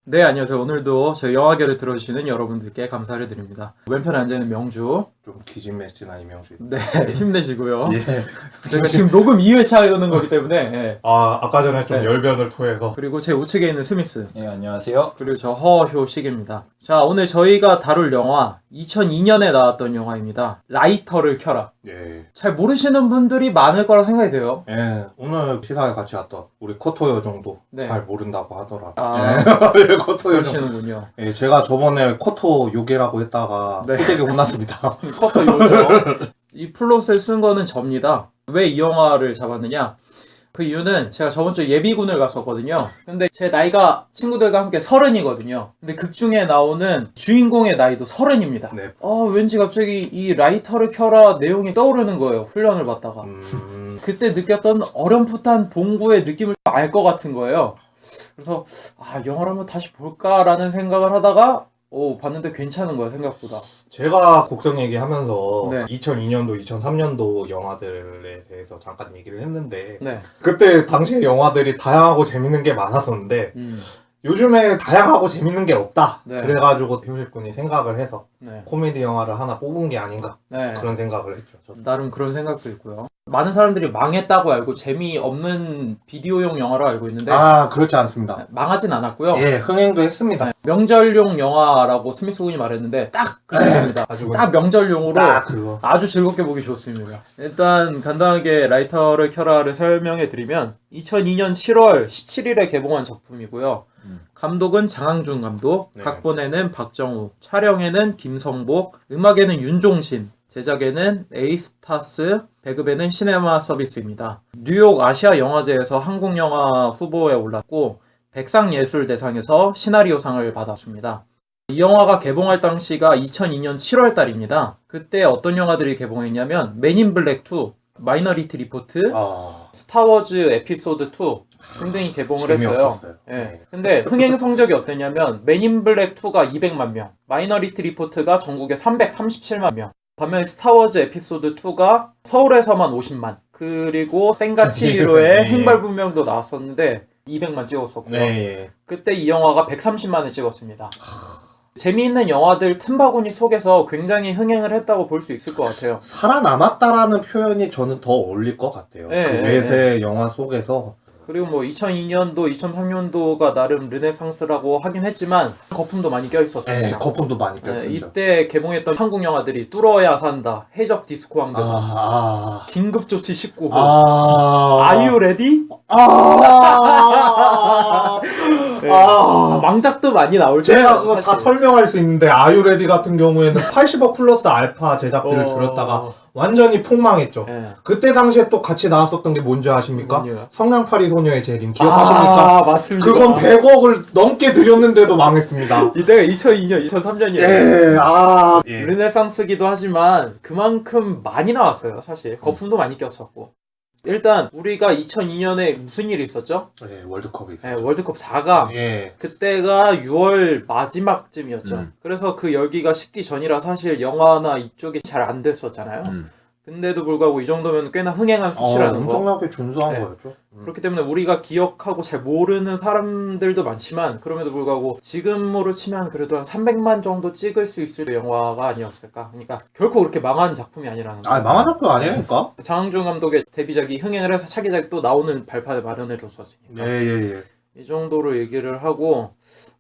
네, 안녕하세요. 오늘도 저희 영화계를 들어주시는 여러분들께 감사를 드립니다. 왼편에 앉아있는 명주. 좀 기진맥진한 이명수입니다. 네, 힘내시고요. 예. 저희가 지금 녹음 2회차 오는 거기 때문에. 예. 아까 전에 좀 네. 열변을 토해서. 그리고 제 우측에 있는 스미스. 예, 안녕하세요. 그리고 저 허효식입니다. 자, 오늘 저희가 다룰 영화 2002년에 나왔던 영화입니다. 라이터를 켜라. 예. 잘 모르시는 분들이 많을 거라 생각이 돼요. 예. 오늘 시사에 같이 왔던 우리 코토요 정도 네. 잘 모른다고 하더라. 아, 예. 코토요 정도. 그러시는군요. 예, 제가 저번에 코토 요괴라고 했다가 네. 되게 혼났습니다. 커터 이거죠. 이 플롯을 쓴 거는 접니다. 왜 이 영화를 잡았느냐? 그 이유는 제가 저번 주에 예비군을 갔었거든요. 근데 제 나이가 친구들과 함께 30이거든요. 근데 극 중에 나오는 주인공의 나이도 30입니다. 네. 왠지 갑자기 이 라이터를 켜라 내용이 떠오르는 거예요. 훈련을 받다가. 그때 느꼈던 어렴풋한 봉구의 느낌을 알 것 같은 거예요. 그래서 영화를 한번 다시 볼까라는 생각을 하다가 봤는데 괜찮은 거야 생각보다. 제가 곡성 얘기하면서 네. 2002년도, 2003년도 영화들에 대해서 잠깐 얘기를 했는데 네. 그때 당시에 영화들이 다양하고 재밌는 게 많았었는데 요즘에 다양하고 재밌는 게 없다. 네. 그래가지고 효실군이 생각을 해서 네. 코미디 영화를 하나 뽑은 게 아닌가 네. 그런 생각을 했죠. 저도. 나름 그런 생각도 있고요. 많은 사람들이 망했다고 알고 재미없는 비디오용 영화로 알고 있는데 그렇지 않습니다. 망하진 않았고요. 예, 흥행도 했습니다. 네, 명절용 영화라고 스미스 군이 말했는데 딱 그 정도입니다. 아주 딱 명절용으로 딱 그거. 아주 즐겁게 보기 좋습니다. 일단 간단하게 라이터를 켜라를 설명해 드리면 2002년 7월 17일에 개봉한 작품이고요. 감독은 장항준 감독, 네. 각본에는 박정우, 촬영에는 김성복, 음악에는 윤종신, 제작에는 에이스타스, 배급에는 시네마 서비스입니다. 뉴욕 아시아 영화제에서 한국 영화 후보에 올랐고 백상예술대상에서 시나리오상을 받았습니다. 이 영화가 개봉할 당시가 2002년 7월 달입니다. 그때 어떤 영화들이 개봉했냐면 맨인 블랙 2, 마이너리티 리포트, 스타워즈 에피소드 2 등등이 개봉을 했어요. 재미없었어요. 예. 네. 근데 흥행 성적이 어땠냐면 맨인 블랙 2가 200만 명, 마이너리티 리포트가 전국에 337만 명, 반면에 스타워즈 에피소드 2가 서울에서만 50만, 그리고 생가치로의 네. 행발불명도 나왔었는데 200만 찍었었고요. 네. 그때 이 영화가 130만을 찍었습니다. 재미있는 영화들 틈바구니 속에서 굉장히 흥행을 했다고 볼 수 있을 것 같아요. 살아남았다라는 표현이 저는 더 어울릴 것 같아요. 네, 그 네, 외세 영화 속에서. 그리고 뭐 2002년도, 2003년도가 나름 르네상스라고 하긴 했지만 거품도 많이 껴있었습니다. 네, 거품도 많이 꼈었죠. 이때 개봉했던 한국 영화들이 뚫어야 산다, 해적 디스코 왕들, 긴급조치 19호, 아유 레디? 망작도 많이 나올 제가 때예요, 그거 다 사실. 설명할 수 있는데 아유레디 같은 경우에는 80억 플러스 알파 제작비를 들였다가 완전히 폭망했죠. 예. 그때 당시에 또 같이 나왔었던 게 뭔지 아십니까? 뭔데요? 성냥팔이 소녀의 재림 기억하십니까? 맞습니다. 그건 100억을 넘게 들였는데도 망했습니다. 이때가 2002년, 2003년이에요. 예. 르네상스기도 하지만 그만큼 많이 나왔어요, 사실. 거품도 많이 꼈었고. 일단 우리가 2002년에 무슨 일이 있었죠? 예, 월드컵이 네, 있었죠. 월드컵 4강. 예. 그때가 6월 마지막쯤이었죠. 그래서 그 열기가 식기 전이라 사실 영화나 이쪽이 잘 안 됐었잖아요. 근데도 불구하고 이 정도면 꽤나 흥행한 수치라는 거. 엄청나게 준수한 네. 거였죠. 그렇기 때문에 우리가 기억하고 잘 모르는 사람들도 많지만 그럼에도 불구하고 지금으로 치면 그래도 한 300만 정도 찍을 수 있을 영화가 아니었을까. 그러니까 결코 그렇게 망한 작품이 아니라는 거. 망한 학교 아니니까? 장항준 감독의 데뷔작이 흥행을 해서 차기작이 또 나오는 발판을 마련해 줬었으니까. 예. 이 정도로 얘기를 하고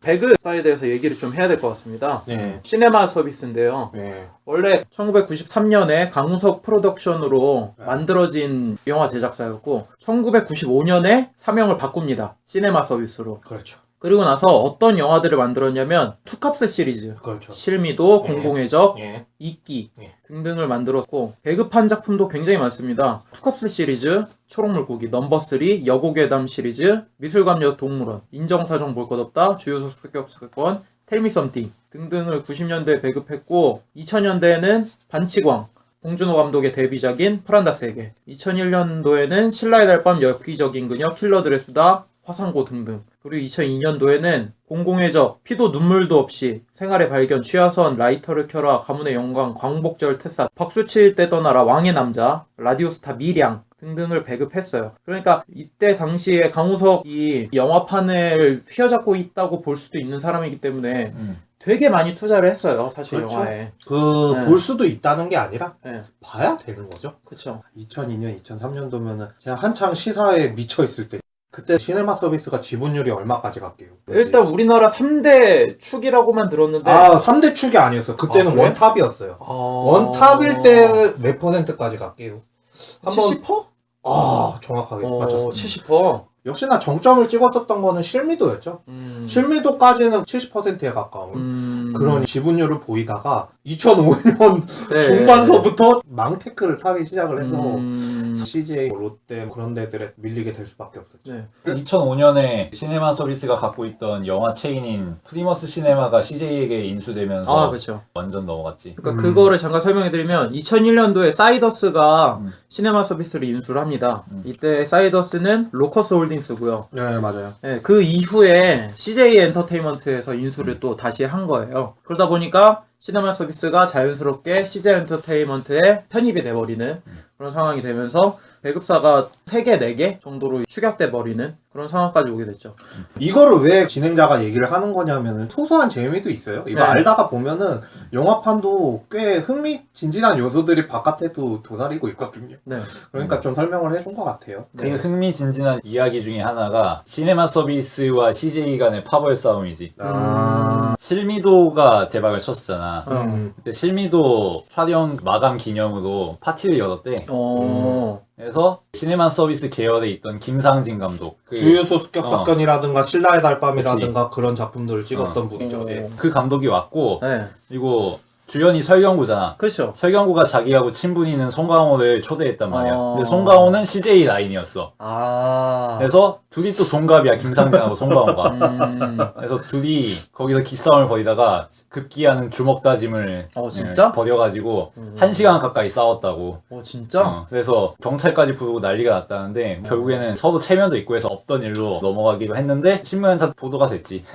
배그 사이드에서 얘기를 좀 해야 될 것 같습니다. 예. 시네마 서비스인데요. 예. 원래 1993년에 강우석 프로덕션으로 네. 만들어진 영화 제작사였고 1995년에 사명을 바꿉니다. 시네마 서비스로. 그렇죠. 그리고 나서 어떤 영화들을 만들었냐면 투캅스 시리즈, 그렇죠. 실미도, 예. 공공의 적, 예. 이끼 예. 등등을 만들었고 배급한 작품도 굉장히 많습니다. 투캅스 시리즈, 초록물고기, 넘버3, 여고괴담 시리즈, 미술감력 동물원, 인정사정 볼 것 없다, 주요소 습격 사건, 텔미 썸띵 등등을 90년대에 배급했고 2000년대에는 반치광, 봉준호 감독의 데뷔작인 프란다 세계, 2001년도에는 신라의 달밤, 엽기적인 그녀, 킬러들의 수다, 화상고 등등. 그리고 2002년도에는 공공의 적, 피도 눈물도 없이, 생활의 발견, 취하선, 라이터를 켜라, 가문의 영광, 광복절 특사, 박수칠 때 떠나라, 왕의 남자, 라디오스타 미량 등등을 배급했어요. 그러니까 이때 당시에 강우석이 영화판을 휘어잡고 있다고 볼 수도 있는 사람이기 때문에 되게 많이 투자를 했어요. 사실 그렇죠. 영화에. 네. 볼 수도 있다는 게 아니라 네. 봐야 되는 거죠. 그렇죠. 2002년, 2003년도면은 제가 한창 시사에 미쳐 있을 때 그때 시네마 서비스가 지분율이 얼마까지 갈게요? 일단 우리나라 3대 축이라고만 들었는데 3대 축이 아니었어. 그때는 그래? 원탑이었어요. 아... 원탑일 때 몇 %까지 갈게요? 70%? 정확하게 맞췄습니다. 70%? 역시나 정점을 찍었었던 거는 실미도였죠. 실미도까지는 70%에 가까운 그런 지분율을 보이다가 2005년 네. 중반서부터 망테크를 타기 시작을 해서 CJ, 롯데 그런 데들에 밀리게 될 수밖에 없었죠. 네. 2005년에 시네마 서비스가 갖고 있던 영화 체인인 프리머스 시네마가 CJ에게 인수되면서 그렇죠. 완전 넘어갔지. 그러니까 그거를 잠깐 설명해드리면 2001년도에 사이더스가 시네마 서비스를 인수를 합니다. 이때 사이더스는 로커스 홀딩스고요. 네, 맞아요. 네, 그 이후에 CJ 엔터테인먼트에서 인수를 또 다시 한 거예요. 그러다 보니까 시네마 서비스가 자연스럽게 CJ 엔터테인먼트에 편입이 돼버리는 그런 상황이 되면서 배급사가 3개, 4개 정도로 축약돼 버리는 그런 상황까지 오게 됐죠. 이거를 왜 진행자가 얘기를 하는 거냐면은 소소한 재미도 있어요. 이거 네. 알다가 보면은 영화판도 꽤 흥미진진한 요소들이 바깥에도 도사리고 있거든요. 네. 그러니까 좀 설명을 해준 것 같아요. 그 흥미진진한 이야기 중에 하나가 시네마 서비스와 CJ 간의 파벌 싸움이지. 실미도가 대박을 쳤었잖아. 그때 실미도 촬영 마감 기념으로 파티를 열었대. 그래서 시네마 서비스 계열에 있던 김상진 감독, 주유소 습격 사건이라든가 신라의 달밤이라든가 그런 작품들을 찍었던 분이죠. 예. 그 감독이 왔고, 네. 그리고 주연이 설경구잖아. 그렇죠. 설경구가 자기하고 친분이 있는 송강호를 초대했단 말이야. 근데 송강호는 CJ 라인이었어. 그래서 둘이 또 동갑이야, 김상진하고 송강호가. 그래서 둘이 거기서 기싸움을 벌이다가 급기야는 주먹 다짐을 진짜? 벌여가지고 1시간 가까이 싸웠다고. 진짜? 그래서 경찰까지 부르고 난리가 났다는데 결국에는 서로 체면도 있고 해서 없던 일로 넘어가기도 했는데 신문에 다 보도가 됐지.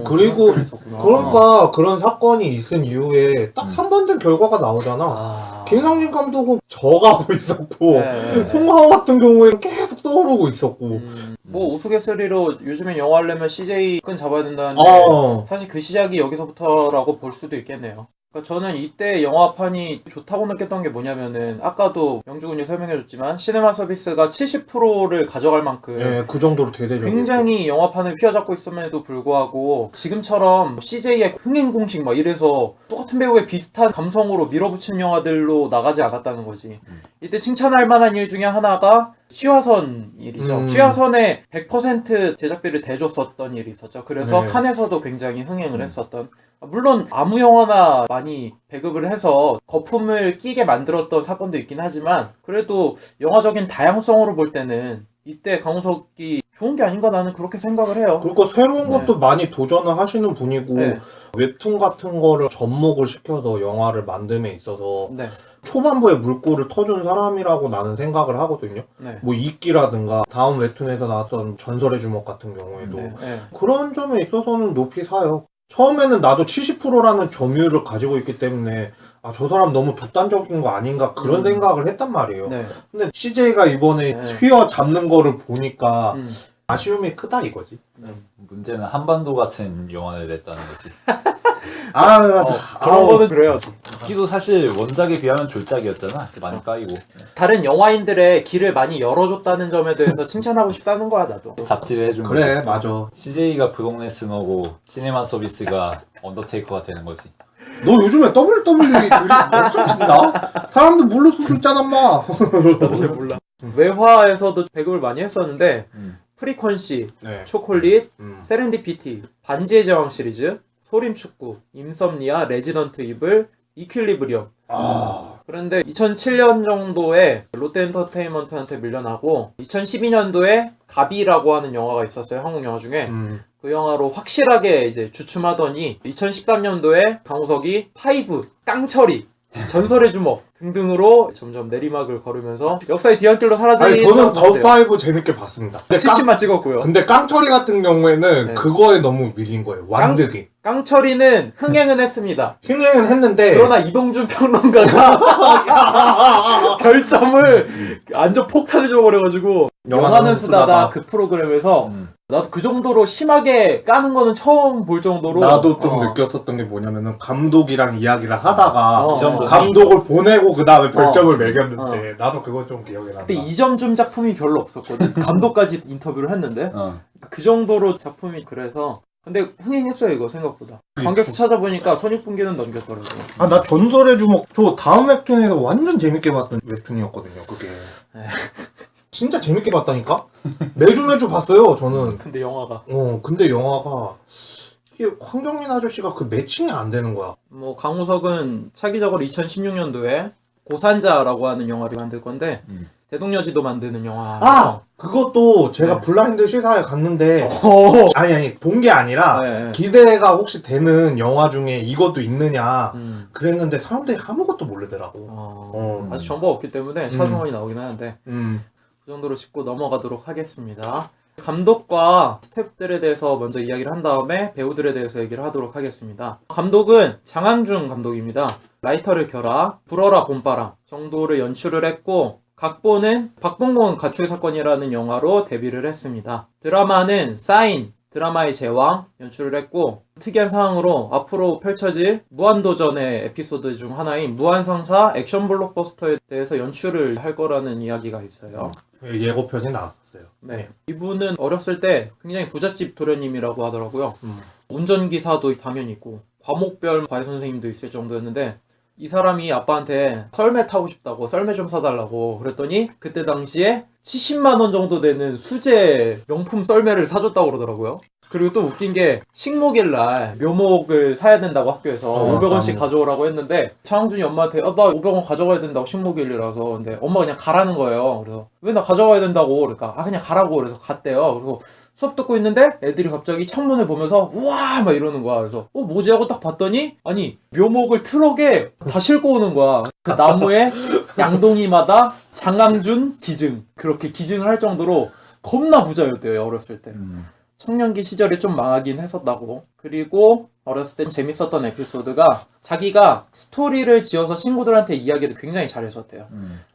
그리고 그랬었구나. 그러니까 그런 사건이 있은 이후에 딱 3번 된 결과가 나오잖아. 김상진 감독은 져가고 있었고 송강호 같은 경우에는 계속 떠오르고 있었고 뭐 우스갯소리로 요즘엔 영화 하려면 CJ 끈 잡아야 된다는데 사실 그 시작이 여기서부터라고 볼 수도 있겠네요. 그러니까 저는 이때 영화판이 좋다고 느꼈던 게 뭐냐면은 아까도 영주군이 설명해줬지만 시네마 서비스가 70%를 가져갈 만큼 예, 그 정도로 대대적이고 굉장히 영화판을 휘어잡고 있음에도 불구하고 지금처럼 CJ의 흥행 공식 막 이래서 똑같은 배우의 비슷한 감성으로 밀어붙이는 영화들로 나가지 않았다는 거지. 이때 칭찬할 만한 일 중에 하나가 취화선 일이죠. 취화선에 100% 제작비를 대줬었던 일이 있었죠. 그래서 네. 칸에서도 굉장히 흥행을 했었던. 물론 아무 영화나 많이 배급을 해서 거품을 끼게 만들었던 사건도 있긴 하지만 그래도 영화적인 다양성으로 볼 때는 이때 강우석이 좋은 게 아닌가 나는 그렇게 생각을 해요. 그리고 새로운 것도 많이 도전을 하시는 분이고 네. 웹툰 같은 거를 접목을 시켜서 영화를 만듦에 있어서 네. 초반부에 물꼬를 터준 사람이라고 나는 생각을 하거든요. 네. 뭐 이끼라든가 다음 웹툰에서 나왔던 전설의 주먹 같은 경우에도 네. 네. 그런 점에 있어서는 높이 사요. 처음에는 나도 70%라는 점유율을 가지고 있기 때문에 저 사람 너무 독단적인 거 아닌가 그런 생각을 했단 말이에요. 네. 근데 CJ가 이번에 휘어 잡는 거를 보니까 아쉬움이 크다 이거지. 문제는 한반도 같은 영화를 냈다는 거지. 그런 거는 그래요. 기도 사실 원작에 비하면 졸작이었잖아. 많이 까이고. 다른 영화인들의 길을 많이 열어줬다는 점에 대해서 칭찬하고 싶다는 거야 나도. 잡지를 해준 거지. 그래 맞아. CJ가 브록 레스너고 시네마 서비스가 언더테이커가 되는 거지. 너 요즘에 WWE 엄청 친다? 사람도 모를 수도 있잖아 마. 잘 몰라. 외화에서도 배급을 많이 했었는데 프리퀀시, 네. 초콜릿, 세렌디피티, 반지의 제왕 시리즈, 소림축구, 임섬니아, 레지던트 이블, 이퀄리브리엄. 그런데 2007년 정도에 롯데엔터테인먼트한테 밀려나고 2012년도에 가비라고 하는 영화가 있었어요. 한국 영화 중에. 그 영화로 확실하게 이제 주춤하더니 2013년도에 강우석이 파이브, 깡처리, 전설의 주먹 등등으로 점점 내리막을 걸으면서 역사의 뒤안길로 사라지는 아니 저는 더5 재밌게 봤습니다. 근데 70만 찍었고요. 근데 깡처리 같은 경우에는 네. 그거에 너무 밀린 거예요. 완득이. 깡철이는 흥행은 했습니다. 흥행은 했는데 그러나 이동준 평론가가 별점을 완전 폭탄을 줘버려가지고 영화는 수다다 그 프로그램에서 나도 그 정도로 심하게 까는 거는 처음 볼 정도로 나도 좀 느꼈었던 게 뭐냐면은 감독이랑 이야기를 하다가 이점준 감독을 보내고 그 다음에 별점을 매겼는데 나도 그거 좀 기억이 난다. 그때 이점준 작품이 별로 없었거든. 감독까지 인터뷰를 했는데 그 정도로 작품이 그래서 근데 흥행했어요 이거 생각보다. 관객수 찾아보니까 손익분기는 넘겼더라고요. 아, 나 전설의 주먹 저 다음 웹툰에서 완전 재밌게 봤던 웹툰이었거든요 그게. 진짜 재밌게 봤다니까? 매주 봤어요 저는. 근데 영화가 근데 영화가 이게 황정민 아저씨가 그 매칭이 안 되는 거야. 뭐 강우석은 차기적으로 2016년도에 고산자라고 하는 영화를 만들 건데 대동여지도 만드는 영화. 아! 그것도 제가 블라인드 시사회 갔는데 아니 본 게 아니라 네. 기대가 혹시 되는 영화 중에 이것도 있느냐 그랬는데 사람들이 아무것도 모르더라고. 아직 정보가 없기 때문에 사소문이 나오긴 하는데 그 정도로 짚고 넘어가도록 하겠습니다. 감독과 스태프들에 대해서 먼저 이야기를 한 다음에 배우들에 대해서 얘기를 하도록 하겠습니다. 감독은 장항준 감독입니다. 라이터를 켜라, 불어라 봄바람 정도를 연출을 했고 각본은 박봉건 가출의 사건이라는 영화로 데뷔를 했습니다. 드라마는 사인, 드라마의 제왕 연출을 했고 특이한 사항으로 앞으로 펼쳐질 무한도전의 에피소드 중 하나인 무한상사 액션 블록버스터에 대해서 연출을 할 거라는 이야기가 있어요. 예고편이 나왔었어요. 네. 이분은 어렸을 때 굉장히 부잣집 도련님이라고 하더라고요. 운전기사도 당연히 있고 과목별 과외 선생님도 있을 정도였는데 이 사람이 아빠한테 썰매 타고 싶다고 썰매 좀 사달라고 그랬더니 그때 당시에 70만 원 정도 되는 수제 명품 썰매를 사줬다고 그러더라고요. 그리고 또 웃긴 게 식목일날 묘목을 사야 된다고 학교에서 500원씩 가져오라고 했는데 장항준이 엄마한테 나 500원 가져가야 된다고 식목일이라서 근데 엄마가 그냥 가라는 거예요. 그래서 왜 나 가져가야 된다고 그러니까 그냥 가라고 그래서 갔대요. 그리고 수업 듣고 있는데 애들이 갑자기 창문을 보면서 우와 막 이러는 거야. 그래서 뭐지 하고 딱 봤더니 아니 묘목을 트럭에 다 싣고 오는 거야. 그 나무에 양동이마다 장항준 기증 그렇게 기증을 할 정도로 겁나 부자였대요 어렸을 때. 청년기 시절이 좀 망하긴 했었다고. 그리고 어렸을 때 재밌었던 에피소드가 자기가 스토리를 지어서 친구들한테 이야기를 굉장히 잘해줬대요.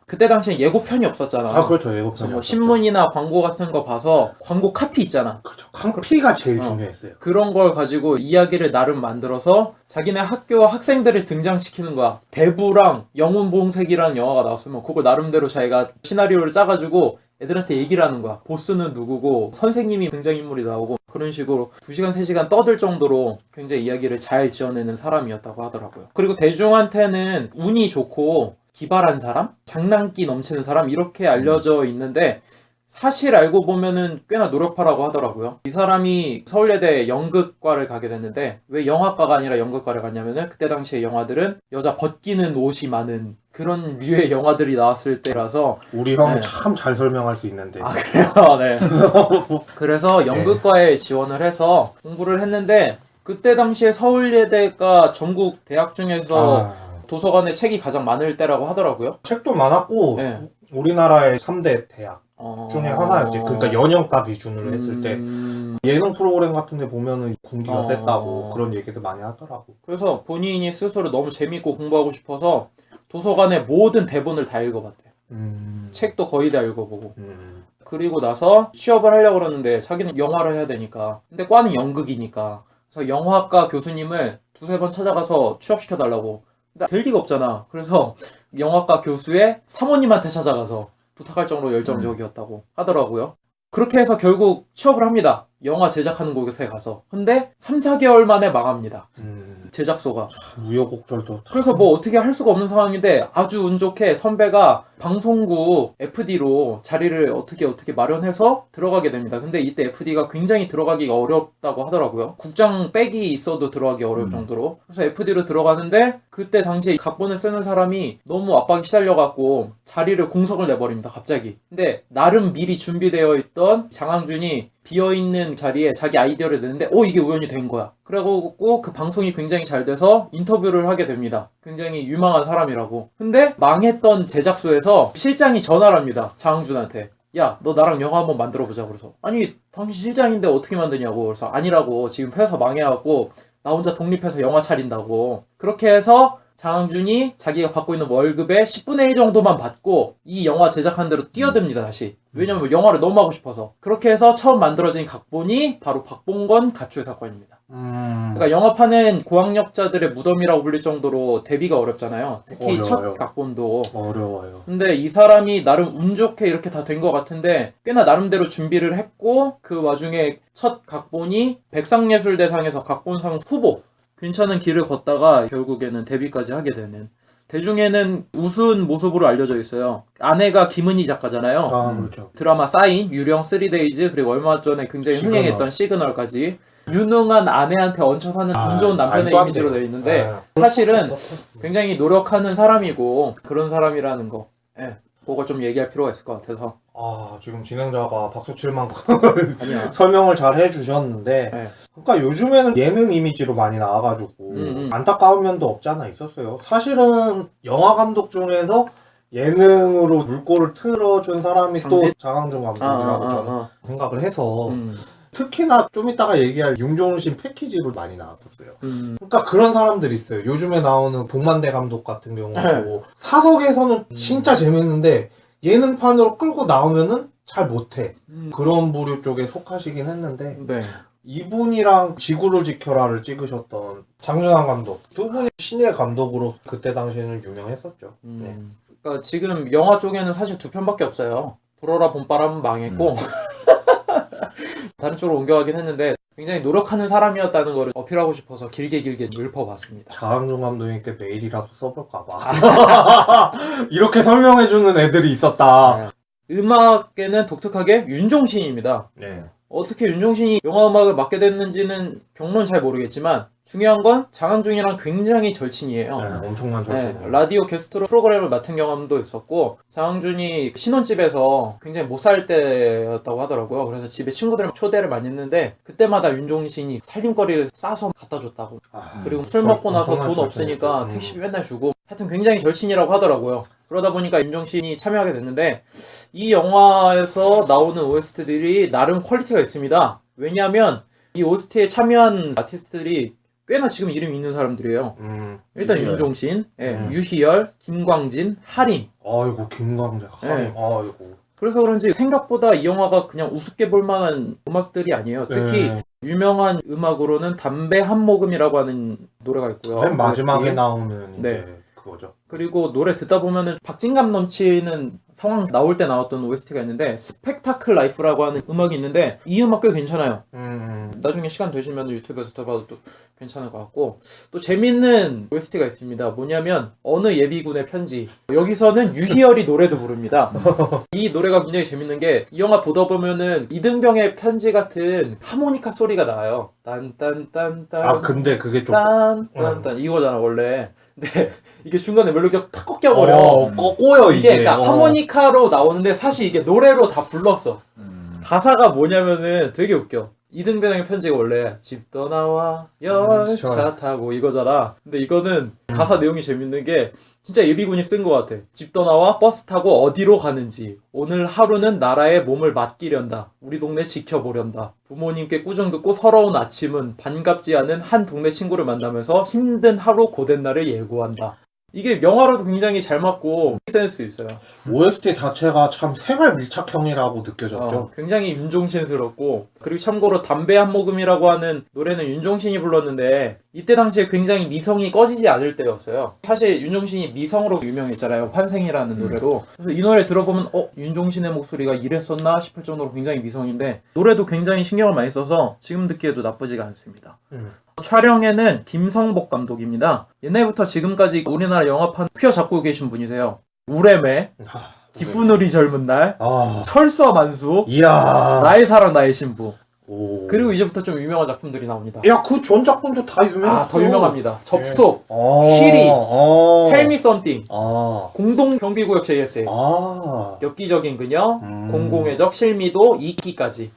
그때 당시에 예고편이 없었잖아. 아 그렇죠 예고편이. 뭐 신문이나 광고 같은 거 봐서 광고 카피 있잖아. 그렇죠. 카피가 제일 중요했어요. 그런 걸 가지고 이야기를 나름 만들어서 자기네 학교와 학생들을 등장시키는 거야. 대부랑 영웅봉색이라는 영화가 나왔으면 그걸 나름대로 자기가 시나리오를 짜가지고 애들한테 얘기를 하는 거야. 보스는 누구고 선생님이 등장인물이 나오고 그런 식으로 2시간 3시간 떠들 정도로 굉장히 이야기를 잘 지어내는 사람이었다고 하더라고요. 그리고 대중한테는 운이 좋고 기발한 사람? 장난기 넘치는 사람? 이렇게 알려져 있는데 사실 알고 보면은 꽤나 노력파라고 하더라고요. 이 사람이 서울예대 연극과를 가게 됐는데 왜 영화과가 아니라 연극과를 갔냐면은 그때 당시에 영화들은 여자 벗기는 옷이 많은 그런 류의 영화들이 나왔을 때라서 우리 형은 참 잘 설명할 수 있는데. 아 그래요? 네. 그래서 연극과에 지원을 해서 공부를 했는데 그때 당시에 서울예대가 전국 대학 중에서 도서관에 책이 가장 많을 때라고 하더라고요. 책도 많았고 우리나라의 3대 대학 중에 하나였지. 그러니까 연영가 기준으로 했을 때 예능 프로그램 같은 데 보면은 군기가 셌다고 그런 얘기도 많이 하더라고. 그래서 본인이 스스로 너무 재밌고 공부하고 싶어서 도서관의 모든 대본을 다 읽어봤대요. 책도 거의 다 읽어보고. 그리고 나서 취업을 하려고 그러는데 자기는 영화를 해야 되니까. 근데 과는 연극이니까. 그래서 영화과 교수님을 2-3번 찾아가서 취업시켜달라고. 근데 될 리가 없잖아. 그래서 영화과 교수의 사모님한테 찾아가서 부탁할 정도로 열정적이었다고 하더라고요. 그렇게 해서 결국 취업을 합니다. 영화 제작하는 곳에 가서. 근데 3-4개월 만에 망합니다. 제작소가. 우여곡절도. 그래서 뭐 어떻게 할 수가 없는 상황인데 아주 운 좋게 선배가 방송국 FD로 자리를 어떻게 마련해서 들어가게 됩니다. 근데 이때 FD가 굉장히 들어가기가 어렵다고 하더라고요. 국장 백이 있어도 들어가기 어려울 정도로. 그래서 FD로 들어가는데 그때 당시에 각본을 쓰는 사람이 너무 압박이 시달려갖고 자리를 공석을 내버립니다. 갑자기. 근데 나름 미리 준비되어 있던 장항준이 비어있는 자리에 자기 아이디어를 내는데 이게 우연히 된 거야. 그래갖고 그 방송이 굉장히 잘 돼서 인터뷰를 하게 됩니다. 굉장히 유망한 사람이라고. 근데 망했던 제작소에서 실장이 전화를 합니다. 장항준한테. 야, 너 나랑 영화 한번 만들어보자. 그래서 아니 당신 실장인데 어떻게 만드냐고. 그래서 아니라고 지금 회사 망해갖고 나 혼자 독립해서 영화 차린다고. 그렇게 해서 장항준이 자기가 받고 있는 월급의 10분의 1 정도만 받고 이 영화 제작한 대로 뛰어듭니다, 다시. 왜냐면 영화를 너무 하고 싶어서. 그렇게 해서 처음 만들어진 각본이 바로 박봉건 가출 사건입니다. 그러니까 영화판은 고학력자들의 무덤이라고 불릴 정도로 데뷔가 어렵잖아요. 특히 첫 각본도. 어려워요. 근데 이 사람이 나름 운 좋게 이렇게 다 된 것 같은데 꽤나 나름대로 준비를 했고 그 와중에 첫 각본이 백상예술대상에서 각본상 후보. 괜찮은 길을 걷다가 결국에는 데뷔까지 하게 되는. 대중에는 우스운 모습으로 알려져 있어요. 아내가 김은희 작가잖아요. 아, 그렇죠. 드라마 사인, 유령 3데이즈, 그리고 얼마 전에 굉장히 흥행했던 시그널까지 유능한 아내한테 얹혀 사는 운 좋은 남편의 이미지로 되어 있는데 사실은 굉장히 노력하는 사람이고 그런 사람이라는 거. 예. 그거 좀 얘기할 필요가 있을 것 같아서. 아, 지금 진행자가 박수 칠 만큼 아니야. 설명을 잘 해주셨는데, 네. 그러니까 요즘에는 예능 이미지로 많이 나와가지고 안타까운 면도 없지 않아 있었어요. 사실은 영화 감독 중에서 예능으로 물꼬를 틀어준 사람이 또 장항준 감독이라고 저는 생각을 해서 특히나 좀 이따가 얘기할 윤종신 패키지로 많이 나왔었어요. 그러니까 그런 사람들이 있어요. 요즘에 나오는 복만대 감독 같은 경우도 사석에서는 진짜 재밌는데 예능판으로 끌고 나오면은 잘 못해. 그런 부류 쪽에 속하시긴 했는데 네. 이분이랑 지구를 지켜라를 찍으셨던 장준환 감독 두 분이 신예 감독으로 그때 당시에는 유명했었죠. 네. 그러니까 지금 영화 쪽에는 사실 두 편밖에 없어요. 불어라 봄바람은 망했고 다른 쪽으로 옮겨가긴 했는데 굉장히 노력하는 사람이었다는 거를 어필하고 싶어서 길게 읊어봤습니다. 장항준 감독님께 메일이라도 써볼까봐 이렇게 설명해주는 애들이 있었다. 네. 음악에는 독특하게 윤종신입니다. 네. 어떻게 윤종신이 영화 음악을 맡게 됐는지는 경로는 잘 모르겠지만 중요한 건 장항준이랑 굉장히 절친이에요. 네, 엄청난 절친. 네, 라디오 게스트로 프로그램을 맡은 경험도 있었고 장항준이 신혼집에서 굉장히 못 살 때였다고 하더라고요. 그래서 집에 친구들 초대를 많이 했는데 그때마다 윤종신이 살림거리를 싸서 갖다 줬다고. 그리고 술 먹고 나서 돈 없으니까 택시비 맨날 주고 하여튼 굉장히 절친이라고 하더라고요. 그러다 보니까 윤종신이 참여하게 됐는데 이 영화에서 나오는 OST들이 나름 퀄리티가 있습니다. 왜냐하면 이 OST에 참여한 아티스트들이 꽤나 지금 이름이 있는 사람들이에요. 일단 유희열. 윤종신, 유희열, 김광진, 하림. 아이고 김광재, 하림. 아이고. 그래서 그런지 생각보다 이 영화가 그냥 우습게 볼 만한 음악들이 아니에요. 특히 유명한 음악으로는 담배 한 모금이라고 하는 노래가 있고요. 맨 마지막에 OST. 나오는 이제 네. 그거죠. 그리고 노래 듣다 보면은 박진감 넘치는 상황 나올 때 나왔던 OST가 있는데 스펙타클 라이프라고 하는 음악이 있는데 이 음악 꽤 괜찮아요. 나중에 시간 되시면 유튜브에서 들어봐도 또 괜찮을 것 같고 또 재밌는 OST가 있습니다. 뭐냐면 어느 예비군의 편지. 여기서는 유희열이 노래도 부릅니다. 이 노래가 굉장히 재밌는 게 이 영화 보다 보면은 이등병의 편지 같은 하모니카 소리가 나와요. 딴딴딴딴. 아 근데 그게 좀 딴딴딴 이거잖아 원래. 근데 이게 중간에 멜로디가 탁 꺾여버려. 꼬여 이게 그러니까 하모니카로 나오는데 사실 이게 노래로 다 불렀어. 가사가 뭐냐면은 되게 웃겨. 이등병의 편지가 원래 집 떠나와 열차 타고 이거잖아. 근데 이거는 가사 내용이 재밌는 게 진짜 예비군이 쓴 것 같아. 집 떠나와 버스 타고 어디로 가는지 오늘 하루는 나라의 몸을 맡기련다. 우리 동네 지켜보련다. 부모님께 꾸중 듣고 서러운 아침은 반갑지 않은 한 동네 친구를 만나면서 힘든 하루 고된 날을 예고한다. 이게 영화로도 굉장히 잘 맞고 센스 있어요. OST 자체가 참 생활 밀착형이라고 느껴졌죠. 굉장히 윤종신스럽고 그리고 참고로 담배 한 모금이라고 하는 노래는 윤종신이 불렀는데 이때 당시에 굉장히 미성이 꺼지지 않을 때였어요. 사실 윤종신이 미성으로 유명했잖아요. 환생이라는 노래로. 그래서 이 노래 들어보면 윤종신의 목소리가 이랬었나 싶을 정도로 굉장히 미성인데 노래도 굉장히 신경을 많이 써서 지금 듣기에도 나쁘지가 않습니다. 촬영에는 김성복 감독입니다. 옛날부터 지금까지 우리나라 영화판 휘어잡고 계신 분이세요. 우레메, 기쁜 우리 젊은 날, 철수와 만수, 이야. 나의 사랑 나의 신부. 오. 그리고 이제부터 좀 유명한 작품들이 나옵니다. 야, 그 전 작품도 다 유명했어. 더 유명합니다. 접속, 쉬리, Tell Me Something, 공동경비구역 JSA, 엽기적인 그녀, 공공의 적, 실미도, 이끼까지.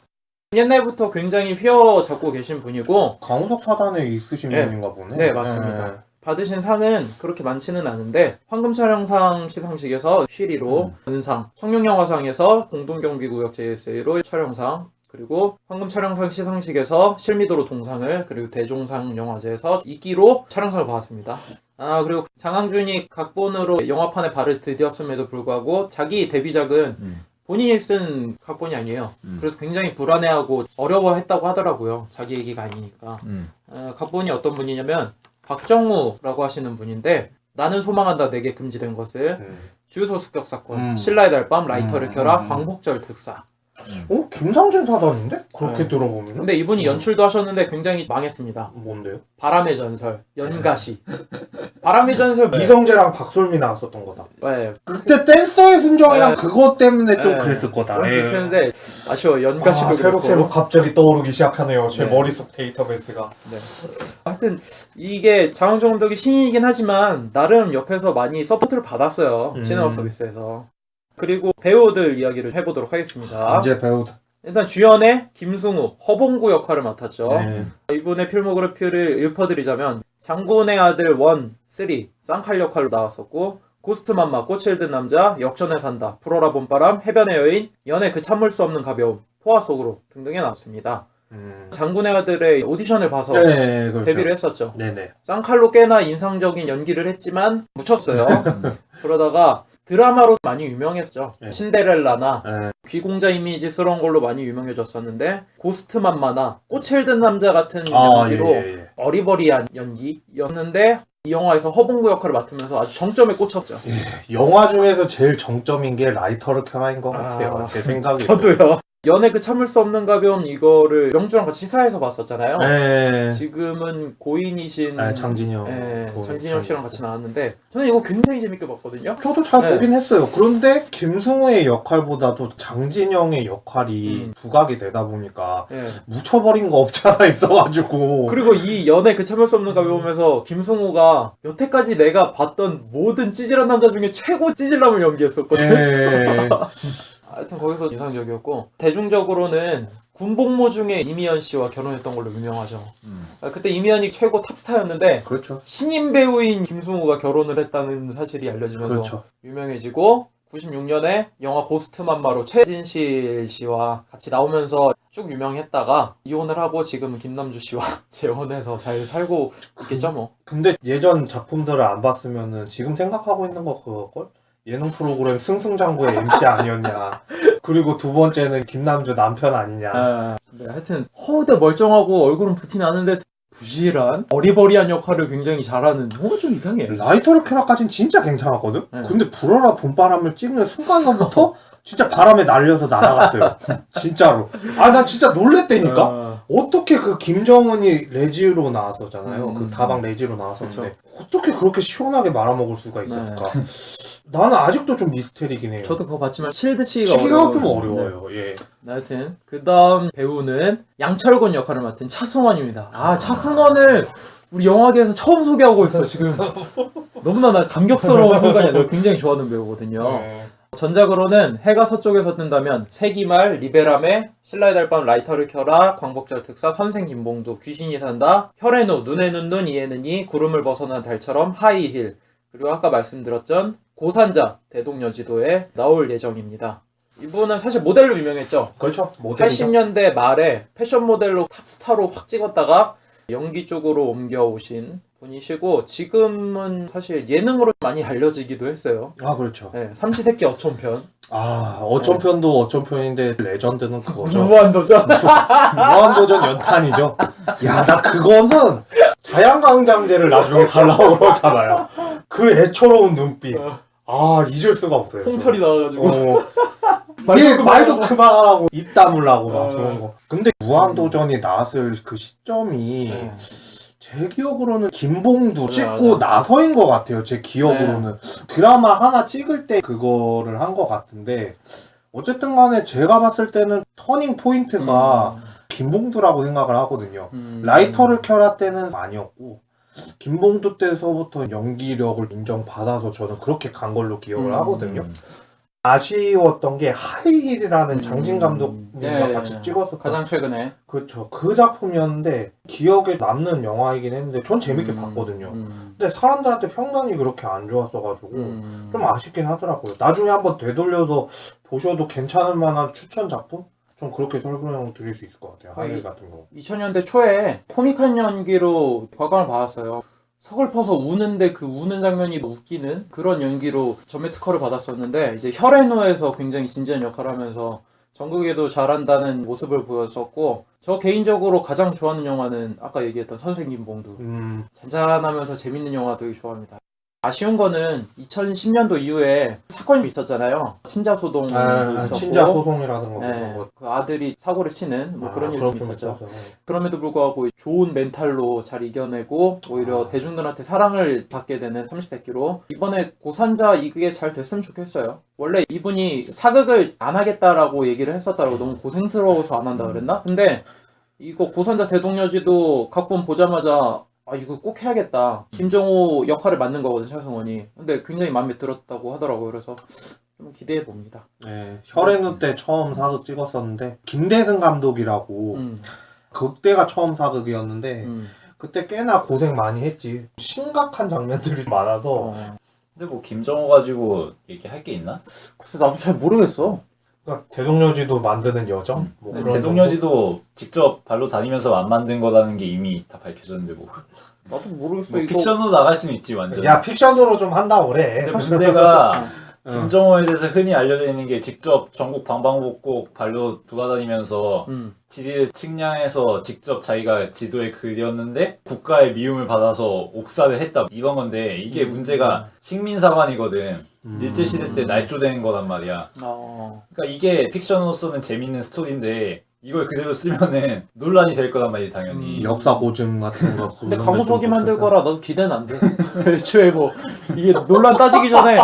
옛날부터 굉장히 휘어잡고 계신 분이고 강우석 사단에 있으신 분인가 보네. 네, 맞습니다. 받으신 상은 그렇게 많지는 않은데 황금촬영상 시상식에서 쉬리로 은상, 청룡영화상에서 공동경비구역 JSA로 촬영상, 그리고 황금 촬영상 시상식에서 실미도로 동상을, 그리고 대종상 영화제에서 2기로 촬영상을 받았습니다. 그리고 장항준이 각본으로 영화판에 발을 디뎠음에도 불구하고 자기 데뷔작은 본인이 쓴 각본이 아니에요. 그래서 굉장히 불안해하고 어려워했다고 하더라고요. 자기 얘기가 아니니까. 각본이 어떤 분이냐면 박정우라고 하시는 분인데, 나는 소망한다 내게 금지된 것을, 주유소 습격 사건, 신라의 달밤, 라이터를 켜라, 광복절 특사. 김상진 사단인데? 그렇게 네. 들어보면. 근데 이분이 연출도 하셨는데 굉장히 망했습니다. 뭔데요? 바람의 전설, 연가시. 바람의 전설 이성재랑 박솔미 나왔었던 거다. 네. 그때 댄서의 순정이랑 네. 그것 때문에 좀 네. 그랬을 거다. 좀 예. 비슷했는데 아쉬워. 연가시도 새록새록 갑자기 떠오르기 시작하네요. 제 네. 머릿속 데이터베이스가. 네. 하여튼 이게 장항준 감독이 신인이긴 하지만 나름 옆에서 많이 서포트를 받았어요. 시네마 서비스에서. 그리고 배우들 이야기를 해보도록 하겠습니다. 이제 배우들. 일단 주연의 김승우, 허봉구 역할을 맡았죠. 네. 이분의 필모그래피를 읊어드리자면 장군의 아들 1, 3, 쌍칼 역할로 나왔었고, 고스트맘마, 꽃을 든 남자, 역전에 산다, 불어라 봄바람, 해변의 여인, 연애 그 참을 수 없는 가벼움, 포화 속으로 등등에 나왔습니다. 장군의 아들의 오디션을 봐서 네, 그렇죠. 데뷔를 했었죠. 네네. 쌍칼로 꽤나 인상적인 연기를 했지만 묻혔어요. 그러다가 드라마로 많이 유명했죠. 네. 신데렐라나 네. 귀공자 이미지스러운 걸로 많이 유명해졌었는데, 고스트맘마나 꽃을 든 남자 같은 아, 연기로 예. 어리버리한 연기였는데, 이 영화에서 허봉구 역할을 맡으면서 아주 정점에 꽂혔죠. 영화 중에서 제일 정점인 게 라이터를 켜라인 것 같아요. 제 생각에. 저도요. 연애 그 참을 수 없는 가벼움, 이거를 명주랑 같이 시사에서 봤었잖아요. 네. 지금은 고인이신 장진영. 장진영 씨랑 같이 나왔는데, 저는 이거 굉장히 재밌게 봤거든요. 저도 잘 네. 보긴 했어요. 그런데 김승우의 역할보다도 장진영의 역할이 부각이 되다 보니까 네. 묻혀버린 거 없잖아 있어가지고. 그리고 이 연애 그 참을 수 없는 가벼움에서 김승우가 여태까지 내가 봤던 모든 찌질한 남자 중에 최고 찌질남을 연기했었거든. 예. 하여튼 거기서 인상적이었고, 대중적으로는 군복무 중에 이미연 씨와 결혼했던 걸로 유명하죠. 그때 이미연이 최고 탑스타였는데 그렇죠. 신인 배우인 김승우가 결혼을 했다는 사실이 알려지면서 그렇죠. 유명해지고, 96년에 영화 고스트맘마로 최진실 씨와 같이 나오면서 쭉 유명했다가 이혼을 하고 지금은 김남주 씨와 재혼해서 잘 살고 있겠죠 뭐. 근데 예전 작품들을 안 봤으면은 지금 생각하고 있는 거 그걸걸? 예능 프로그램 승승장구의 MC 아니었냐. 그리고 두 번째는 김남주 남편 아니냐. 네, 하여튼 허우대 멀쩡하고 얼굴은 부티 나는데 부실한 어리버리한 역할을 굉장히 잘하는, 뭔가 좀 이상해. 라이터를 켜라까진 진짜 괜찮았거든? 네. 근데 불어라 봄바람을 찍는 순간서부터 진짜 바람에 날려서 날아갔어요. 진짜로. 나 진짜 놀랬다니까? 어떻게 그 김정은이 레지로 나왔었잖아요. 그 다방 레지로 나왔었는데 어떻게 그렇게 시원하게 말아먹을 수가 있었을까? 나는 아직도 좀 미스테리긴 해요. 저도 그거 봤지만 실드 치기가 치기가 좀 어려워요. 예. 네, 하여튼 그 다음 배우는 양철곤 역할을 맡은 차승원입니다. 차승원을 우리 영화계에서 처음 소개하고 있어 지금. 너무나 나 감격스러운 순간이야. 내가 굉장히 좋아하는 배우거든요. 전작으로는 해가 서쪽에서 뜬다면, 세기말, 리베람의 신라의 달밤, 라이터를 켜라, 광복절 특사, 선생 김봉두, 귀신이 산다, 혈의노, 눈에는 눈, 이에는 이, 구름을 벗어난 달처럼, 하이힐, 그리고 아까 말씀드렸던 고산자, 대동여지도에 나올 예정입니다. 이분은 사실 모델로 유명했죠. 그렇죠. 모델이죠. 80년대 말에 패션 모델로 탑스타로 확 찍었다가 연기 쪽으로 옮겨오신 분이시고, 지금은 사실 예능으로 많이 알려지기도 했어요. 그렇죠. 네, 삼시세끼 어촌편. 어촌편도 어촌편인데 레전드는 그거죠. 무한도전. 무한도전 연탄이죠. 야, 나 그거는 자양강장제를 나중에 달라고 그러잖아요. 그 애처로운 눈빛. 잊을 수가 없어요. 홍철이 나와가지고. 말 좀 그만하라고 입 다물라고 막 그런 거. 근데 무한도전이 나왔을 그 시점이 제 기억으로는 김봉두 찍고 나서인 것 같아요. 제 기억으로는. 드라마 하나 찍을 때 그거를 한 것 같은데, 어쨌든 간에 제가 봤을 때는 터닝 포인트가 김봉두라고 생각을 하거든요. 라이터를 켜라 때는 아니었고, 김봉두 때서부터 연기력을 인정받아서 저는 그렇게 간 걸로 기억을 하거든요. 아쉬웠던 게 하이힐이라는 장진 감독님과 같이 찍었었던 가장 최근에. 그렇죠. 그 작품이었는데 기억에 남는 영화이긴 했는데 전 재밌게 봤거든요. 근데 사람들한테 평단이 그렇게 안 좋았어가지고 좀 아쉽긴 하더라고요. 나중에 한번 되돌려서 보셔도 괜찮을 만한 추천 작품? 좀 그렇게 설명 드릴 수 있을 것 같아요. 하일 같은 거. 2000년대 초에 코믹한 연기로 곽광을 받았어요. 서글퍼서 우는데 그 우는 장면이 웃기는 그런 연기로 전매 특허를 받았었는데 이제 혈앤호에서 굉장히 진지한 역할을 하면서 전국에도 잘한다는 모습을 보였었고 저 개인적으로 가장 좋아하는 영화는 아까 얘기했던 선생 김봉두. 잔잔하면서 재밌는 영화 되게 좋아합니다. 아쉬운 거는 2010년도 이후에 사건이 있었잖아요. 친자 소동도 있었고, 친자 소송이라든가 네, 그런 거. 그 아들이 사고를 치는 뭐 그런 일도 그런 좀 있었죠. 있었어요. 그럼에도 불구하고 좋은 멘탈로 잘 이겨내고 오히려 대중들한테 사랑을 받게 되는 30세끼로 이번에 고산자 이게 잘 됐으면 좋겠어요. 원래 이분이 사극을 안 하겠다라고 얘기를 했었다라고 너무 고생스러워서 안 한다 그랬나? 근데 이거 고산자 대동여지도 각본 보자마자 아 이거 꼭 해야겠다. 김정호 역할을 맡는 거거든 차승원이. 근데 굉장히 마음에 들었다고 하더라고요. 그래서 좀 기대해 봅니다. 네, 혈앤호 때 처음 사극 찍었었는데 김대승 감독이라고 그때가 처음 사극이었는데 그때 꽤나 고생 많이 했지. 심각한 장면들이 많아서 근데 뭐 김정호 가지고 얘기할 게 있나? 글쎄 나도 잘 모르겠어. 그러니까 대동여지도 만드는 여정? 뭐 그런 대동여지도 직접 발로 다니면서 안 만든 거라는 게 이미 다 밝혀졌는데 뭐. 나도 모르겠어. 뭐 이거 픽션으로 나갈 수는 있지 완전. 야 픽션으로 좀 한다고 그래. 근데 문제가 김정호에 대해서 흔히 알려져 있는 게 직접 전국 방방곡곡 발로 돌아다니면서 지리를 측량해서 직접 자기가 지도에 그렸는데 국가의 미움을 받아서 옥사를 했다 이런 건데 이게 문제가 식민사관이거든. 일제시대 때 날조된 거란 말이야. 그러니까 이게 픽션으로서는 재밌는 스토리인데 이걸 그대로 쓰면은 논란이 될 거란 말이지 당연히. 역사 고증 같은 거. 근데 강호석이 만들 거라 나도 기대는 안 돼. 애초에 뭐 이게 논란 따지기 전에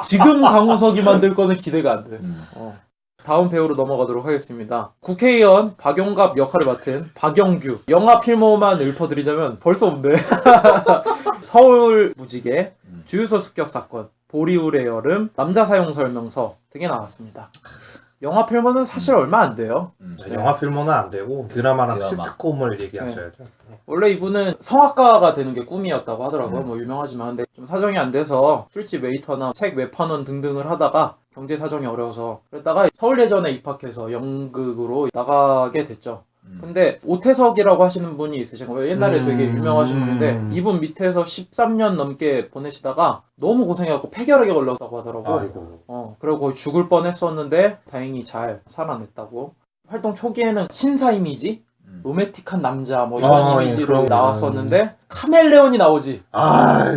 지금 강호석이 만들 거는 기대가 안 돼. 다음 배우로 넘어가도록 하겠습니다. 국회의원 박용갑 역할을 맡은 박영규. 영화 필모만 읊어드리자면 벌써 없네. 서울 무지개, 주유소 습격 사건, 보리울의 여름, 남자 사용 설명서 등에 나왔습니다. 영화 필모는 사실 얼마 안 돼요. 영화 필모는 안 되고 드라마랑 드라마. 시트콤을 얘기하셔야죠. 원래 이분은 성악가가 되는 게 꿈이었다고 하더라고요. 뭐 유명하지만 근데 좀 사정이 안 돼서 술집 웨이터나 책 외판원 등등을 하다가 경제 사정이 어려워서 그랬다가 서울예전에 입학해서 연극으로 나가게 됐죠. 근데 오태석이라고 하시는 분이 있으신 거예요. 옛날에 되게 유명하신 분인데 이분 밑에서 13년 넘게 보내시다가 너무 고생해갖고 폐결핵에 걸렸다고 하더라고. 아이고. 그리고 거의 죽을 뻔했었는데 다행히 잘 살아냈다고. 활동 초기에는 신사 이미지, 로맨틱한 남자 뭐 이런 이미지로 나왔었는데 카멜레온이 나오지.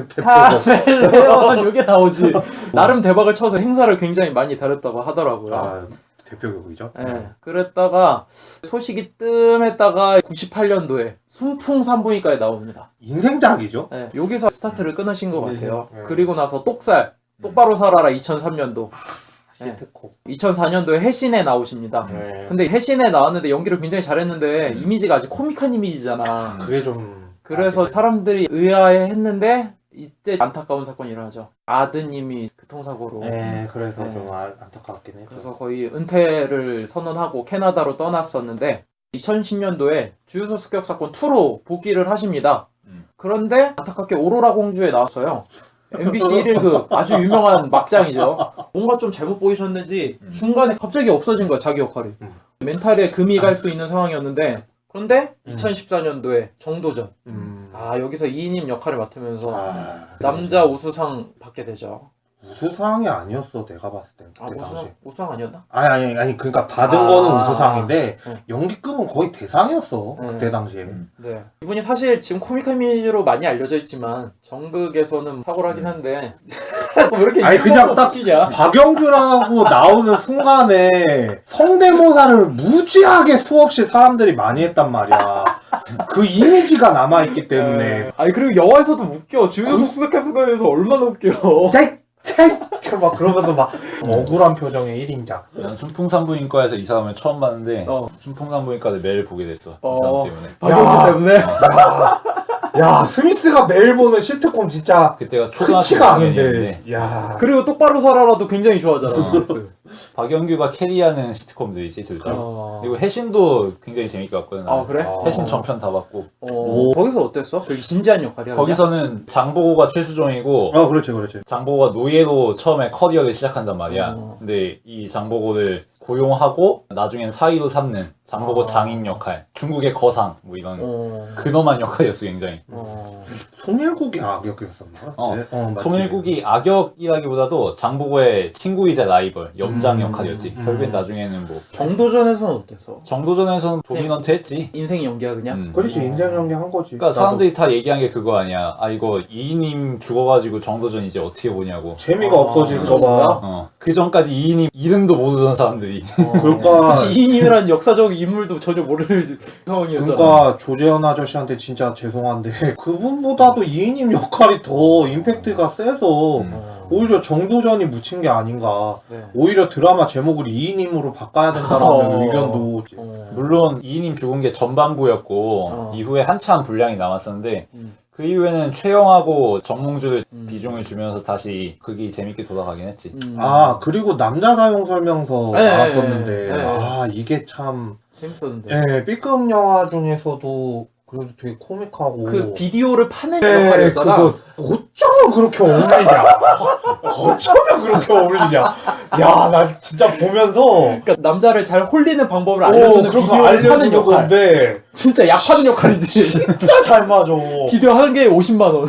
대표가. 카멜레온 이게 나오지. 나름 대박을 쳐서 행사를 굉장히 많이 다뤘다고 하더라고요. 대표격이죠. 네. 그랬다가 소식이 뜸했다가 98년도에 순풍 산부인과에 나옵니다. 인생작이죠. 네. 여기서 스타트를 끊으신 것 같아요. 그리고 나서 똑살, 똑바로 살아라 2003년도. 시트콤. 2004년도에 해신에 나오십니다. 근데 해신에 나왔는데 연기를 굉장히 잘했는데 이미지가 아직 코믹한 이미지잖아. 그게 좀 그래서 사람들이 의아해했는데 이때 안타까운 사건이 일어나죠. 아드님이 교통사고로. 그래서 좀 안타깝긴 했죠. 그래서 거의 은퇴를 선언하고 캐나다로 떠났었는데 2010년도에 주유소 습격 사건 2로 복귀를 하십니다. 그런데 안타깝게 오로라 공주에 나왔어요. MBC 1일극 아주 유명한 막장이죠. 뭔가 좀 잘못 보이셨는지 중간에 갑자기 없어진 거야 자기 역할이. 멘탈에 금이 갈 수 있는 상황이었는데 그런데 2014년도에 정도전. 여기서 이인임 역할을 맡으면서 남자 우수상 받게 되죠. 우수상이 아니었어 내가 봤을 때. 우수상 아니었나? 아니 그러니까 받은 거는 우수상인데 연기급은 거의 대상이었어 그때 당시에. 네. 이분이 사실 지금 코믹한 이미지로 많이 알려져 있지만 정극에서는 탁월하긴 한데 왜 이렇게 그냥 딱 웃기냐? 박영규라고 나오는 순간에 성대모사를 무지하게 수없이 사람들이 많이 했단 말이야. 그 이미지가 남아있기 때문에. 그리고 영화에서도 웃겨. 주유소 습격에서 얼마나 웃겨. 막 그러면서 막 억울한 표정의 1인자. 난 순풍산부인과에서 이 사람을 처음 봤는데 순풍산부인과를 매일 보게 됐어. 이 사람 때문에. 박영규 때문에? 야 스미스가 매일 보는 시트콤 진짜 그때가 초등학교 흔치가 않은데. 6학년이었는데. 야. 그리고 똑바로 살아라도 굉장히 좋아하잖아. 스미스. 박영규가 캐리하는 시트콤들이지 둘 다. 그리고 해신도 굉장히 재밌게 봤거든. 그래? 해신 전편 다 봤고. 거기서 어땠어? 되게 진지한 역할이야. 거기서는 장보고가 최수종이고 그렇지. 장보고가 노예로 처음에 커리어를 시작한단 말이야. 근데 이 장보고를 고용하고 나중엔 사위로 삼는 장보고 장인 역할, 중국의 거상 뭐 이런 근엄한 역할이었어 굉장히. 송일국이 악역이었었나? 맞지. 송일국이 악역이라기보다도 장보고의 친구이자 라이벌, 염장 역할이었지. 결국엔 나중에는 뭐 정도전에서는 어땠어? 정도전에서는 도미넌트 했지. 인생 연기야 그냥? 그렇지 인생 연기 한 거지. 그러니까 사람들이 다 얘기한 게 그거 아니야. 아 이거 이인님 죽어가지고 정도전 이제 어떻게 보냐고. 재미가 없어질까봐. 그 전까지 이인님 이름도 모르던 사람들이. 그러니까 이인임이라는 역사적 인물도 전혀 모를 상황이었잖아. 그러니까 조재현 아저씨한테 진짜 죄송한데 그분보다도 이인임 역할이 더 임팩트가 세서 오히려 정도전이 묻힌 게 아닌가. 네. 오히려 드라마 제목을 이인임으로 바꿔야 된다라는 의견도 물론 이인님 죽은 게 전반부였고 이후에 한참 분량이 남았었는데 그 이후에는 최영하고 정몽주를 비중을 주면서 다시 극이 재밌게 돌아가긴 했지. 아 그리고 남자 사용 설명서 네, 나왔었는데 네. 아 이게 참 재밌었는데. B급 영화 중에서도 그래도 되게 코믹하고 그 비디오를 파는 역할이었잖아. 그거 어쩌면 그렇게 어울리냐. 어쩌면 그렇게 어울리냐. 야, 나 진짜 보면서 그러니까 남자를 잘 홀리는 방법을 알려주는 그런 거 비디오를 파는 알려주는 역할. 건데 진짜 약 파는 역할이지. 진짜 잘 맞아. 비디오 하는 게 50만 원.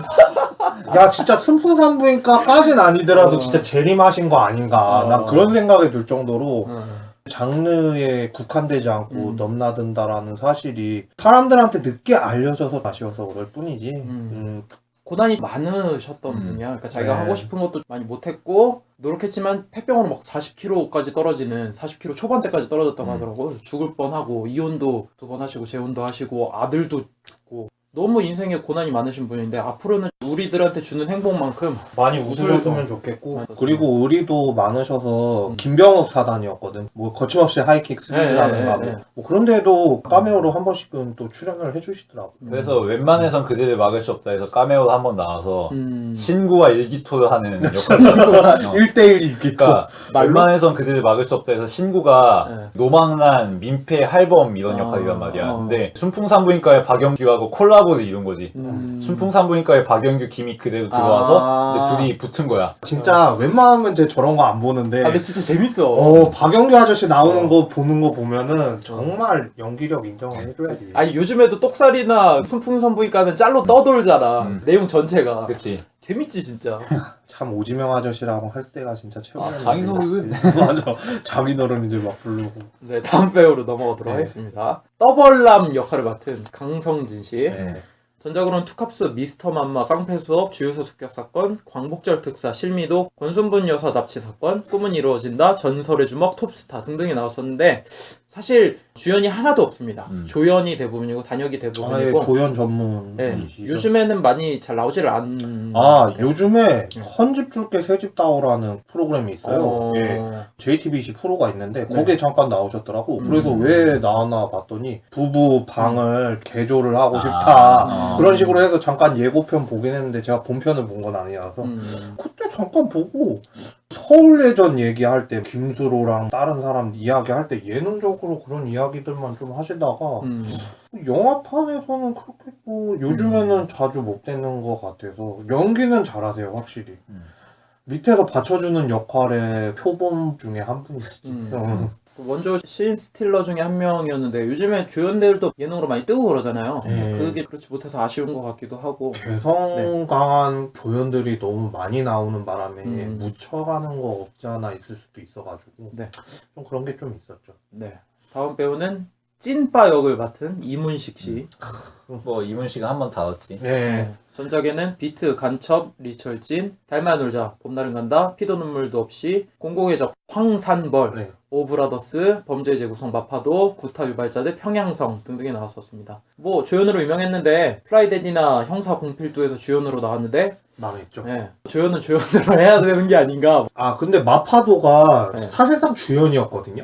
야, 진짜 순풍산부인과까진 아니더라도 진짜 재림하신 거 아닌가. 난 그런 생각이 들 정도로 장르에 국한되지 않고 넘나든다라는 사실이 사람들한테 늦게 알려져서 아쉬워서 그럴 뿐이지. 고난이 많으셨던 분이야. 그러니까 자기가 네. 하고 싶은 것도 많이 못했고 노력했지만 폐병으로 막 40kg까지 떨어지는 40kg 초반대까지 떨어졌다고 하더라고. 죽을 뻔하고 이혼도 2번 하시고 재혼도 하시고 아들도 죽고 너무 인생에 고난이 많으신 분인데 앞으로는 우리들한테 주는 행복만큼 많이 웃으셨으면 좋겠고 맞습니다. 그리고 의리도 많으셔서 김병욱 사단이었거든. 뭐 거침없이 하이킥 시리즈라든가 뭐 그런데도 카메오로 한 번씩은 또 출연을 해주시더라고. 그래서 웬만해선 그들을 막을 수 없다 해서 카메오로 한 번 나와서 신구와 일기토를 하는 역할을 1대1 일기토. 그러니까 웬만해선 그들을 막을 수 없다 해서 신구가 노망난 민폐 할범 이런 역할이란 말이야. 근데 순풍산부인과의 박영규하고 콜라보를 이룬 거지. 순풍산부인과의 박영규 김이 그대로 들어와서 근데 둘이 붙은 거야. 진짜 웬만하면 제 저런 거 안 보는데 근데 진짜 재밌어. 박영규 아저씨 나오는 거 보는 거 보면은 정말 연기력 인정을 해줘야지. 아니 요즘에도 똑살이나 순풍산부인과는 짤로 떠돌잖아. 내용 전체가. 그치. 재밌지 진짜. 참 오지명 아저씨라고 할 때가 진짜 최고였는데. 장인어른. 맞아. 장인어른 이제 막 부르고. 네, 다음 배우로 넘어가도록 하겠습니다. 떠벌남 역할을 맡은 강성진 씨. 전작으로는 투캅스, 미스터 맘마, 깡패 수업, 주유소 습격 사건, 광복절 특사, 실미도, 권순분 여사 납치 사건, 꿈은 이루어진다, 전설의 주먹, 톱스타 등등이 나왔었는데 사실 주연이 하나도 없습니다. 조연이 대부분이고 단역이 대부분이고. 조연 전문. 네, 요즘에는 많이 잘 나오지를 않는. 요즘에 헌집 줄게 새집 따오라는 프로그램이 있어요. JTBC 프로가 있는데 거기에 잠깐 나오셨더라고. 그래서 왜 나왔나 봤더니 부부 방을 개조를 하고 싶다. 그런 식으로 해서 잠깐 예고편 보긴 했는데 제가 본편을 본 건 아니라서 그때 잠깐 보고 서울예전 얘기할 때 김수로랑 다른 사람 이야기할 때 예능적으로 그런 이야기들만 좀 하시다가 영화판에서는 그렇게 뭐 요즘에는 자주 못 뵙는 것 같아서 연기는 잘하세요 확실히. 밑에서 받쳐주는 역할의 표범 중에 한 분이시지. 원조 신 스틸러 중에 한 명이었는데 요즘에 조연들도 예능으로 많이 뜨고 그러잖아요. 그게 그렇지 못해서 아쉬운 것 같기도 하고. 개성 강한 조연들이 너무 많이 나오는 바람에 묻혀가는 거 없지 않아 있을 수도 있어가지고 좀 그런 게 좀 있었죠. 네. 다음 배우는 찐빠 역을 맡은 이문식 씨. 뭐 이문식은 한 번 다뤘지. 전작에는 비트, 간첩, 리철진, 달마 놀자, 봄날은 간다, 피도 눈물도 없이, 공공의 적, 황산벌, 오브라더스, 범죄의 재구성 마파도, 구타 유발자들, 평양성 등등이 나왔었습니다. 뭐 조연으로 유명했는데 프라이데디나 형사 공필도에서 주연으로 나왔는데 망했죠. 조연은 조연으로 해야 되는 게 아닌가. 근데 마파도가 사실상 주연이었거든요.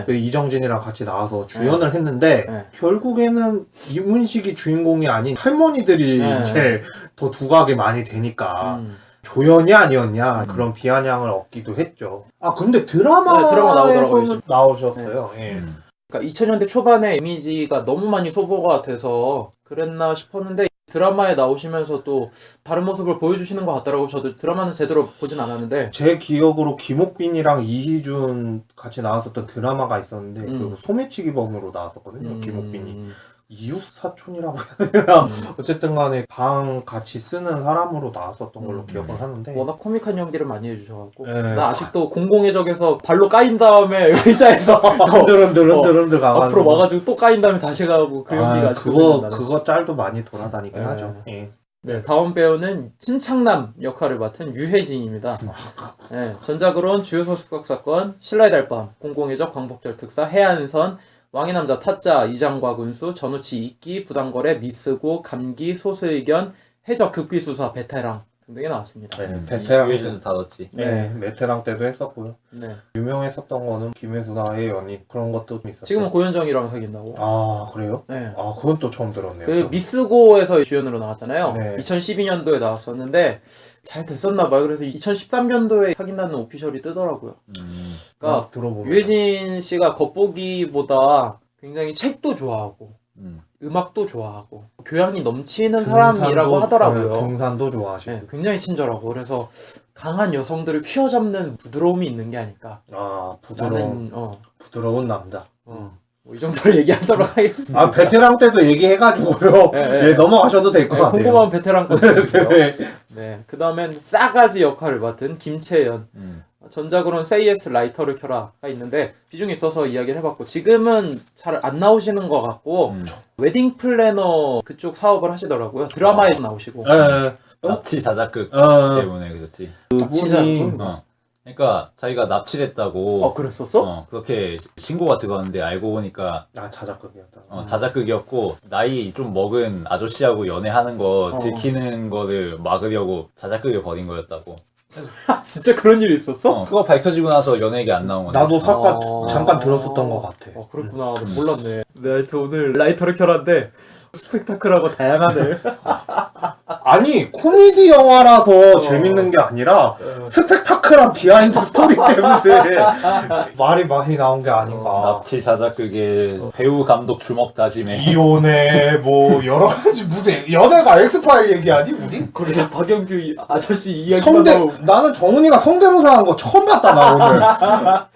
이정진이랑 같이 나와서 주연을 했는데 결국에는 이문식이 주인공이 아닌 할머니들이 이제 더 두각이 많이 되니까 조연이 아니었냐 그런 비아냥을 얻기도 했죠. 근데 드라마에서는 나오셨어요. 그러니까 2000년대 초반에 이미지가 너무 많이 소모가 돼서 그랬나 싶었는데 드라마에 나오시면서 또 다른 모습을 보여주시는 것 같더라고요. 저도 드라마는 제대로 보진 않았는데. 제 기억으로 김옥빈이랑 이희준 같이 나왔었던 드라마가 있었는데 그 소매치기범으로 나왔었거든요. 김옥빈이. 이웃사촌이라고 해야 되나? 어쨌든 간에 방 같이 쓰는 사람으로 나왔었던 걸로 기억을 하는데 워낙 코믹한 연기를 많이 해주셔갖고 네. 나 아직도 공공의 적에서 발로 까인 다음에 의자에서 흔들흔들 가가지고 앞으로 와가지고 또 까인 다음에 다시 가고 그 연기가 아직도 생각나네. 그거 짤도 많이 돌아다니긴 네. 하죠. 예. 네, 다음 배우는 침착남 역할을 맡은 유해진입니다. 네, 전작으로는 주유소 습격 사건, 신라의 달밤, 공공의 적, 광복절 특사, 해안선, 왕의 남자 타짜, 이장과 군수, 전우치 이끼, 부당거래, 미쓰고, 감기, 소수의견, 해적 급기수사, 베테랑 등등이 나왔습니다. 네, 베테랑 유해진도 다 넣었지. 네, 베테랑 때도 했었고요. 네. 유명했었던 거는 김혜수나의 연인 그런 것도 좀 있었죠. 지금은 고현정이랑 사귄다고. 아 그래요? 네. 아 그건 또 처음 들었네요. 그 저는. 미쓰고에서 주연으로 나왔잖아요. 네. 2012년도에 나왔었는데 잘 됐었나봐요. 그래서 2013년도에 사귄다는 오피셜이 뜨더라고요. 그러니까 막 들어보면 유해진 씨가 겉보기보다 굉장히 책도 좋아하고 음악도 좋아하고 교양이 넘치는 사람이라고 하더라고요. 네, 등산도 좋아하시고. 네, 굉장히 친절하고 그래서 강한 여성들을 휘어잡는 부드러움이 있는 게 아닐까. 아 나는 부드러운 남자. 뭐 이 정도로 얘기하도록 하겠습니다. 아 베테랑 때도 얘기해가지고요. 네, 네, 네. 넘어가셔도 될 것 네, 같아요. 궁금한 베테랑 것 보시고요. 네. 네, 그 다음엔 싸가지 역할을 맡은 김채연. 전작으로는 Say Yes 라이터를 켜라가 있는데 비중이 있어서 이야기를 해봤고 지금은 잘 안 나오시는 것 같고 웨딩 플래너 그쪽 사업을 하시더라고요. 드라마에 나오시고. 네. 납치 자작극 때문에 그랬지. 그분이 그러니까 자기가 납치됐다고. 그랬었어? 그렇게 신고가 들어갔는데 알고 보니까 자작극이었다. 자작극이었고 나이 좀 먹은 아저씨하고 연애하는 거 들키는 거를 막으려고 자작극을 벌인 거였다고. 진짜 그런 일이 있었어? 그거 밝혀지고 나서 연애 얘기 안 나온 건데. 나도 잠깐 들었었던 것 같아. 그렇구나. 몰랐네. 네, 하여튼 오늘 라이터를 켜라인데 스펙타클하고 다양하네. 아니 코미디 영화라서 재밌는 게 아니라 스펙타클한 비하인드 스토리 때문에 말이 많이 나온 게 아닌가. 납치 자작극에 배우 감독 주먹 다짐에 이혼해 뭐 여러 가지 무슨 연애가 엑스파일 얘기하니 우리? 그래서 박영규 아저씨 이야기만 나오고 나는 정훈이가 성대모사 한 거 처음 봤다 나 오늘.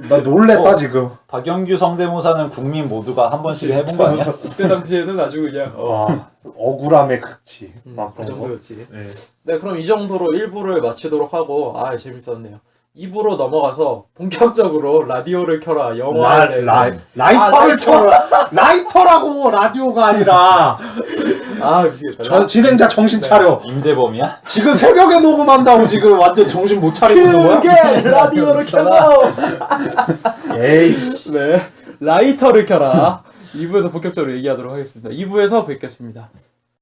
나 놀랬다 지금. 박영규 성대모사는 국민 모두가 한 번씩 해본 거 아니야? 그때 당시에는 아주 그냥 와 억울함의 극치. 막 그 그런 거. 정도였지. 네. 네, 그럼 이 정도로 1부를 마치도록 하고 재밌었네요. 2부로 넘어가서 본격적으로 라디오를 켜라 영화에 대해서 라이터를 켜라. 라이터라고 라디오가 아니라. 미치겠다. 진행자 정신 차려. 임재범이야? 지금 새벽에 녹음한다고 지금 완전 정신 못 차리고 있는 거야? 크게 라디오를 켜라. 에이씨. 네, 라이터를 켜라. 2부에서 본격적으로 얘기하도록 하겠습니다. 2부에서 뵙겠습니다.